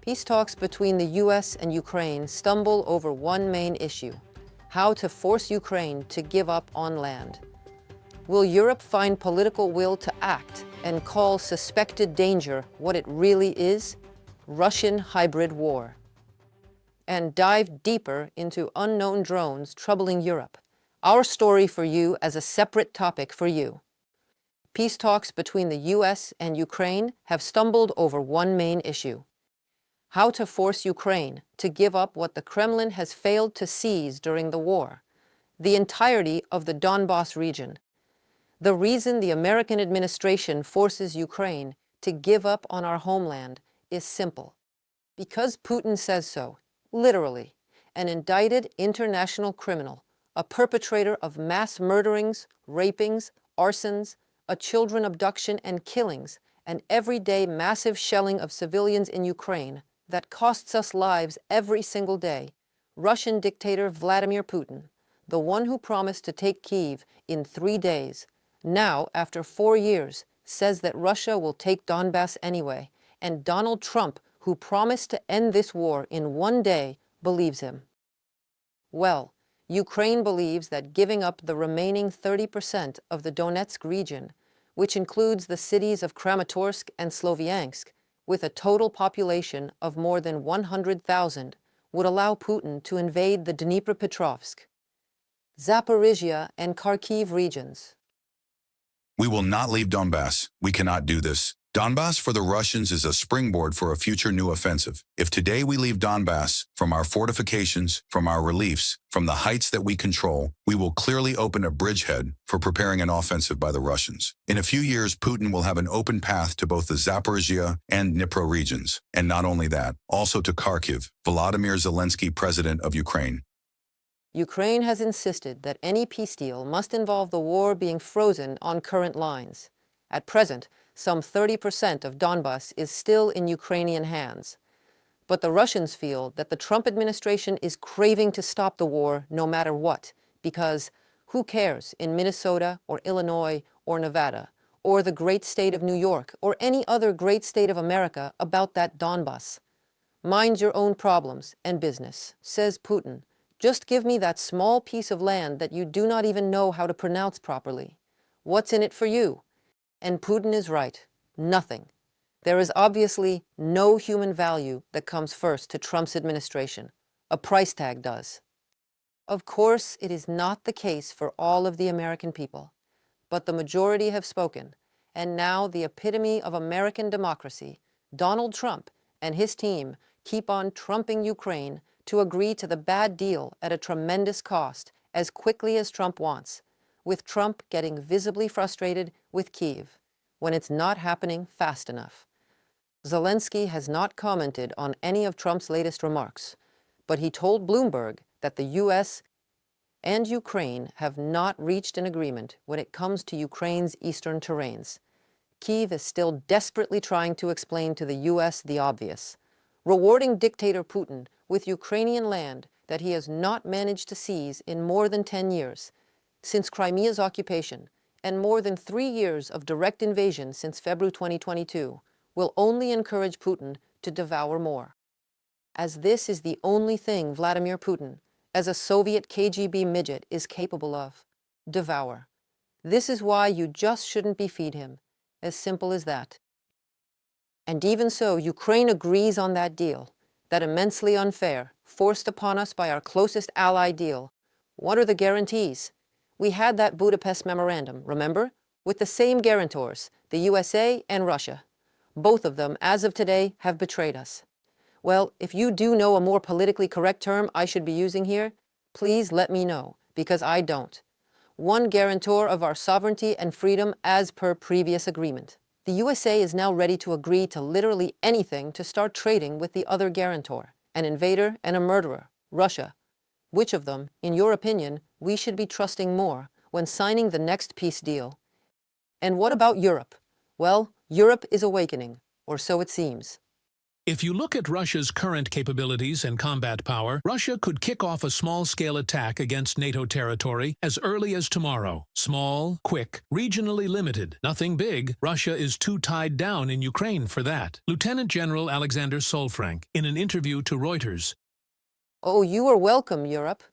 Peace talks between the US and Ukraine stumble over one main issue: how to force Ukraine to give up on land. Will Europe find political will to act and call suspected danger what it really is? Russian hybrid war. And dive deeper into unknown drones troubling Europe. Our story for you as a separate topic for you. Peace talks between the US and Ukraine have stumbled over one main issue: how to force Ukraine to give up what the Kremlin has failed to seize during the war, the entirety of the Donbas region. The reason the American administration forces Ukraine to give up on our homeland is simple: because Putin says so, literally, an indicted international criminal, a perpetrator of mass murderings, rapings, arsons, a children abduction and killings, and everyday massive shelling of civilians in Ukraine that costs us lives every single day. Russian dictator Vladimir Putin, the one who promised to take Kyiv in 3 days, now, after 4 years, says that Russia will take Donbas anyway, and Donald Trump, who promised to end this war in 1 day, believes him. Well, Ukraine believes that giving up the remaining 30% of the Donetsk region, which includes the cities of Kramatorsk and Sloviansk, with a total population of more than 100,000, would allow Putin to invade the Dnipropetrovsk, Zaporizhzhia, and Kharkiv regions. We will not leave Donbas. We cannot do this. Donbas for the Russians is a springboard for a future new offensive. If today we leave Donbas, from our fortifications, from our reliefs, from the heights that we control, we will clearly open a bridgehead for preparing an offensive by the Russians. In a few years, Putin will have an open path to both the Zaporizhzhia and Dnipro regions. And not only that, also to Kharkiv, Volodymyr Zelensky, president of Ukraine. Ukraine has insisted that any peace deal must involve the war being frozen on current lines. At present, some 30% of Donbas is still in Ukrainian hands. But the Russians feel that the Trump administration is craving to stop the war no matter what, because who cares in Minnesota or Illinois or Nevada, or the great state of New York, or any other great state of America about that Donbas? Mind your own problems and business, says Putin. Just give me that small piece of land that you do not even know how to pronounce properly. What's in it for you? And Putin is right. Nothing. There is obviously no human value that comes first to Trump's administration. A price tag does. Of course, it is not the case for all of the American people, but the majority have spoken, and now the epitome of American democracy, Donald Trump and his team, keep on trumping Ukraine to agree to the bad deal at a tremendous cost as quickly as Trump wants, with Trump getting visibly frustrated with Kyiv when it's not happening fast enough. Zelensky has not commented on any of Trump's latest remarks, but he told Bloomberg that the US and Ukraine have not reached an agreement when it comes to Ukraine's eastern terrains. Kyiv is still desperately trying to explain to the US the obvious, rewarding dictator Putin with Ukrainian land that he has not managed to seize in more than 10 years, since Crimea's occupation, and more than 3 years of direct invasion since February 2022, will only encourage Putin to devour more. As this is the only thing Vladimir Putin, as a Soviet KGB midget, is capable of: devour. This is why you just shouldn't befeed him. As simple as that. And even so, Ukraine agrees on that deal, that immensely unfair, forced upon us by our closest ally deal. What are the guarantees? We had that Budapest memorandum, remember? With the same guarantors, the USA and Russia. Both of them, as of today, have betrayed us. Well, if you do know a more politically correct term I should be using here, please let me know, because I don't. One guarantor of our sovereignty and freedom as per previous agreement. The USA is now ready to agree to literally anything to start trading with the other guarantor, an invader and a murderer, Russia. Which of them, in your opinion, we should be trusting more when signing the next peace deal? And what about Europe? Well, Europe is awakening, or so it seems. If you look at Russia's current capabilities and combat power, Russia could kick off a small-scale attack against NATO territory as early as tomorrow. Small, quick, regionally limited. Nothing big. Russia is too tied down in Ukraine for that. Lieutenant General Alexander Solfrank, in an interview to Reuters. Oh, you are welcome, Europe.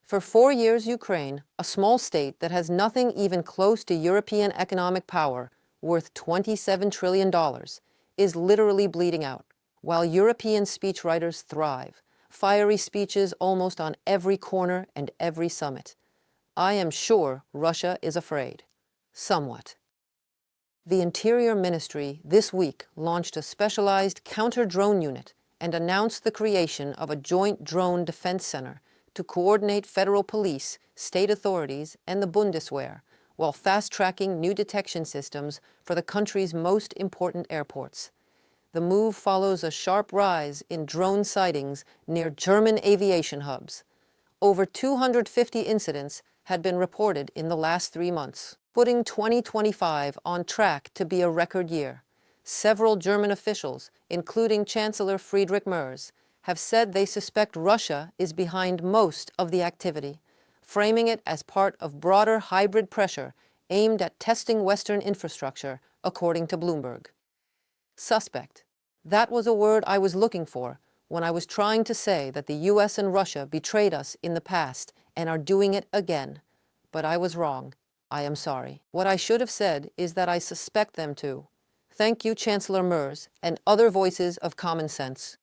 For 4 years, Ukraine, a small state that has nothing even close to European economic power, worth $27 trillion, is literally bleeding out. While European speechwriters thrive, fiery speeches almost on every corner and every summit. I am sure Russia is afraid. Somewhat. The Interior Ministry this week launched a specialized counter-drone unit and announced the creation of a joint drone defense center to coordinate federal police, state authorities, and the Bundeswehr, while fast-tracking new detection systems for the country's most important airports. The move follows a sharp rise in drone sightings near German aviation hubs. Over 250 incidents had been reported in the last 3 months, putting 2025 on track to be a record year. Several German officials, including Chancellor Friedrich Merz, have said they suspect Russia is behind most of the activity, framing it as part of broader hybrid pressure aimed at testing Western infrastructure, according to Bloomberg. Suspect. That was a word I was looking for when I was trying to say that the US and Russia betrayed us in the past and are doing it again. But I was wrong. I am sorry. What I should have said is that I suspect them to. Thank you, Chancellor Merz, and other voices of common sense.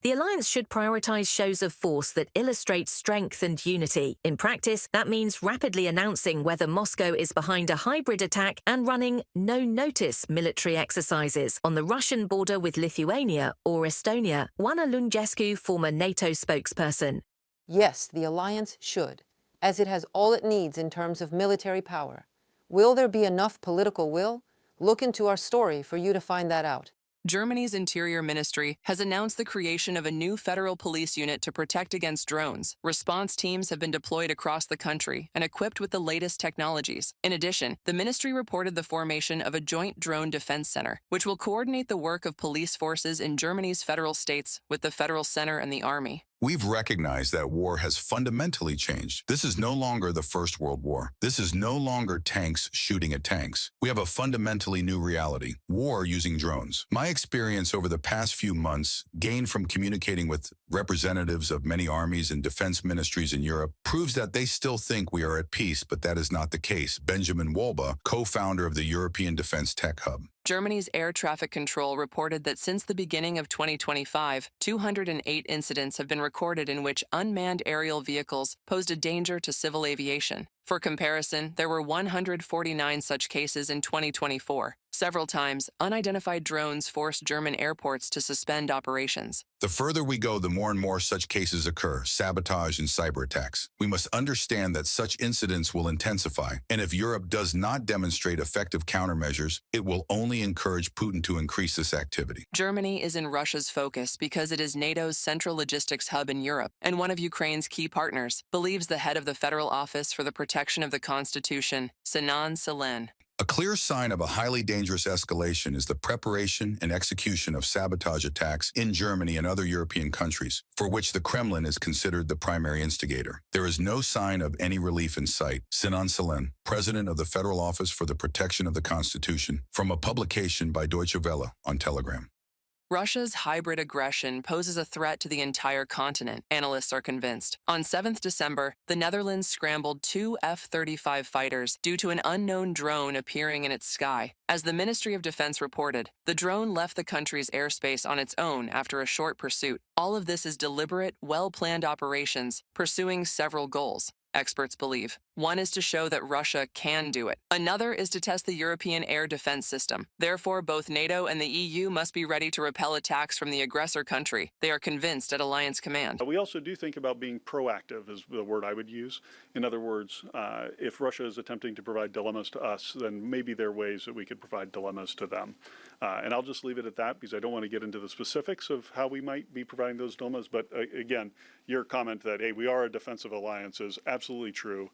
The alliance should prioritize shows of force that illustrate strength and unity. In practice, that means rapidly announcing whether Moscow is behind a hybrid attack and running no-notice military exercises on the Russian border with Lithuania or Estonia, Oana Lungescu, former NATO spokesperson. Yes, the alliance should, as it has all it needs in terms of military power. Will there be enough political will? Look into our story for you to find that out. Germany's Interior Ministry has announced the creation of a new federal police unit to protect against drones. Response teams have been deployed across the country and equipped with the latest technologies. In addition, the ministry reported the formation of a joint drone defense center, which will coordinate the work of police forces in Germany's federal states with the federal center and the army. We've recognized that war has fundamentally changed. This is no longer the First World War. This is no longer tanks shooting at tanks. We have a fundamentally new reality: war using drones. My experience over the past few months, gained from communicating with representatives of many armies and defense ministries in Europe, proves that they still think we are at peace, but that is not the case. Benjamin Wolba, co-founder of the European Defense Tech Hub. Germany's air traffic control reported that since the beginning of 2025, 208 incidents have been recorded in which unmanned aerial vehicles posed a danger to civil aviation. For comparison, there were 149 such cases in 2024. Several times, unidentified drones forced German airports to suspend operations. The further we go, the more and more such cases occur: sabotage and cyberattacks. We must understand that such incidents will intensify, and if Europe does not demonstrate effective countermeasures, it will only encourage Putin to increase this activity. Germany is in Russia's focus because it is NATO's central logistics hub in Europe and one of Ukraine's key partners, believes the head of the Federal Office for the Protection of the Constitution, Sinan Selen. A clear sign of a highly dangerous escalation is the preparation and execution of sabotage attacks in Germany and other European countries, for which the Kremlin is considered the primary instigator. There is no sign of any relief in sight. Sinan Selen, president of the Federal Office for the Protection of the Constitution, from a publication by Deutsche Welle on Telegram. Russia's hybrid aggression poses a threat to the entire continent, analysts are convinced. On 7th December, the Netherlands scrambled 2 F-35 fighters due to an unknown drone appearing in its sky. As the Ministry of Defense reported, the drone left the country's airspace on its own after a short pursuit. All of this is deliberate, well-planned operations pursuing several goals, experts believe. One is to show that Russia can do it. Another is to test the European air defense system. Therefore, both NATO and the EU must be ready to repel attacks from the aggressor country. They are convinced at Alliance Command. We also do think about being proactive, is the word I would use. In other words, if Russia is attempting to provide dilemmas to us, then maybe there are ways that we could provide dilemmas to them. And I'll just leave it at that because I don't want to get into the specifics of how we might be providing those dilemmas. But again, your comment that, hey, we are a defensive alliance is absolutely true.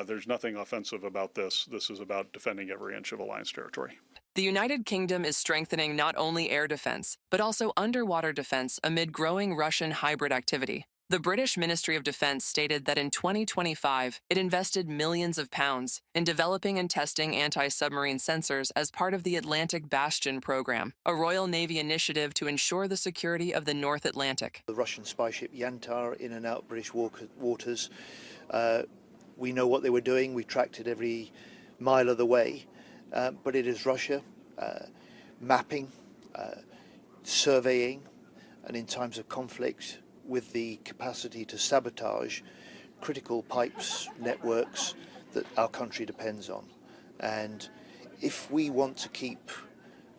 There's nothing offensive about this. This is about defending every inch of alliance territory. The United Kingdom is strengthening not only air defense, but also underwater defense amid growing Russian hybrid activity. The British Ministry of Defense stated that in 2025, it invested millions of pounds in developing and testing anti-submarine sensors as part of the Atlantic Bastion program, a Royal Navy initiative to ensure the security of the North Atlantic. The Russian spy ship Yantar in and out British waters. We know what they were doing. We tracked it every mile of the way. But it is Russia mapping, surveying, and in times of conflict, with the capacity to sabotage critical pipes, networks that our country depends on. And if we want to keep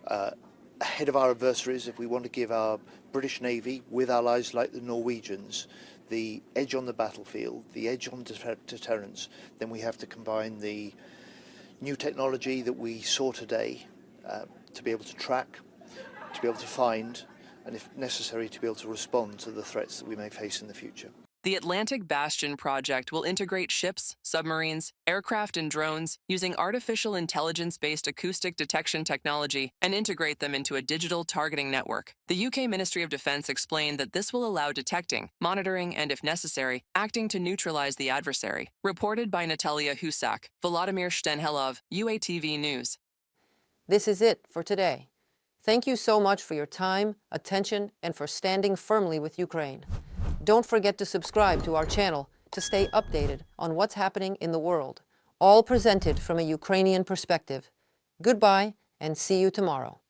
ahead of our adversaries, if we want to give our British Navy, with allies like the Norwegians, the edge on the battlefield, the edge on deterrence, then we have to combine the new technology that we saw today to be able to track, to be able to find, and if necessary, to be able to respond to the threats that we may face in the future. The Atlantic Bastion project will integrate ships, submarines, aircraft, and drones using artificial intelligence-based acoustic detection technology and integrate them into a digital targeting network. The UK Ministry of Defence explained that this will allow detecting, monitoring, and, if necessary, acting to neutralize the adversary. Reported by Natalia Husak, Volodymyr Shtenhelov, UATV News. This is it for today. Thank you so much for your time, attention, and for standing firmly with Ukraine. Don't forget to subscribe to our channel to stay updated on what's happening in the world, all presented from a Ukrainian perspective. Goodbye, and see you tomorrow.